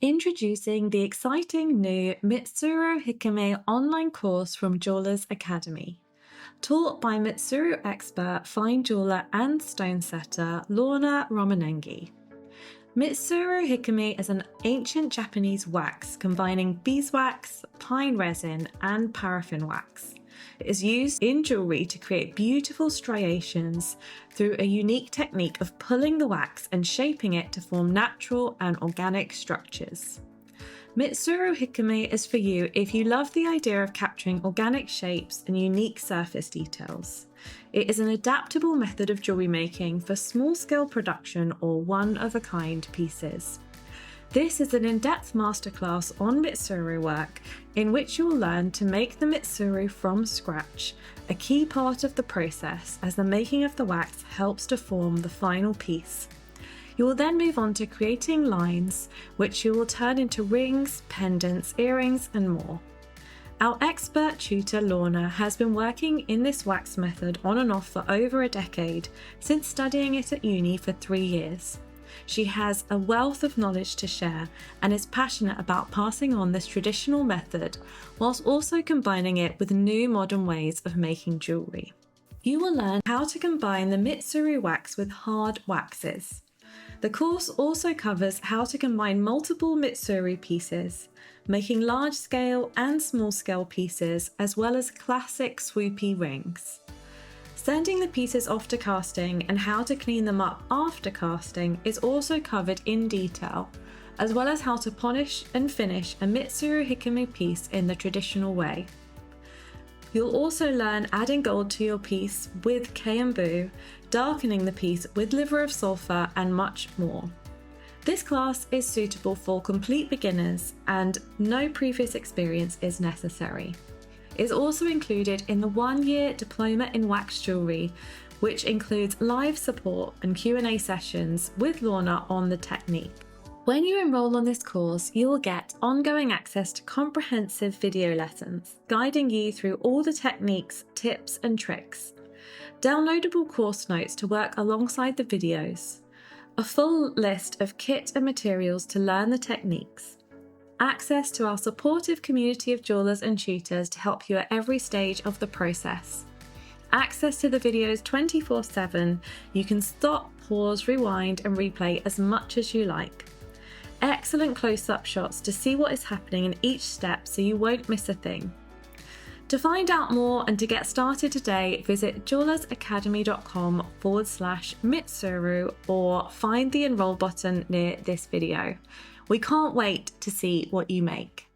Introducing the exciting new Mitsuro Hikime online course from Jewellers Academy. Taught by Mitsuro expert, fine jeweller and stone setter Lorna Romanenghi. Mitsuro Hikime is an ancient Japanese wax combining beeswax, pine resin and paraffin wax. It is used in jewellery to create beautiful striations through a unique technique of pulling the wax and shaping it to form natural and organic structures. Mitsuro Hikime is for you if you love the idea of capturing organic shapes and unique surface details. It is an adaptable method of jewellery making for small-scale production or one-of-a-kind pieces. This is an in-depth masterclass on Mitsuro work in which you will learn to make the Mitsuro from scratch, a key part of the process as the making of the wax helps to form the final piece. You will then move on to creating lines, which you will turn into rings, pendants, earrings, and more. Our expert tutor Lorna has been working in this wax method on and off for over a decade, since studying it at uni for 3 years. She has a wealth of knowledge to share and is passionate about passing on this traditional method whilst also combining it with new modern ways of making jewellery. You will learn how to combine the Mitsuro wax with hard waxes. The course also covers how to combine multiple Mitsuro pieces, making large-scale and small-scale pieces as well as classic swoopy rings. Sending the pieces off to casting and how to clean them up after casting is also covered in detail, as well as how to polish and finish a Mitsuro Hikime piece in the traditional way. You'll also learn adding gold to your piece with keum, darkening the piece with liver of sulfur, and much more. This class is suitable for complete beginners and no previous experience is necessary. It is also included in the 1-year diploma in wax jewellery, which includes live support and Q&A sessions with Lorna on the technique. When you enroll on this course, you will get ongoing access to comprehensive video lessons, guiding you through all the techniques, tips and tricks. Downloadable course notes to work alongside the videos. A full list of kit and materials to learn the techniques. Access to our supportive community of jewellers and tutors to help you at every stage of the process. Access to the videos 24/7. You can stop, pause, rewind and replay as much as you like. Excellent close-up shots to see what is happening in each step so you won't miss a thing. To find out more and to get started today, visit jewellersacademy.com/Mitsuro or find the enroll button near this video. We can't wait to see what you make.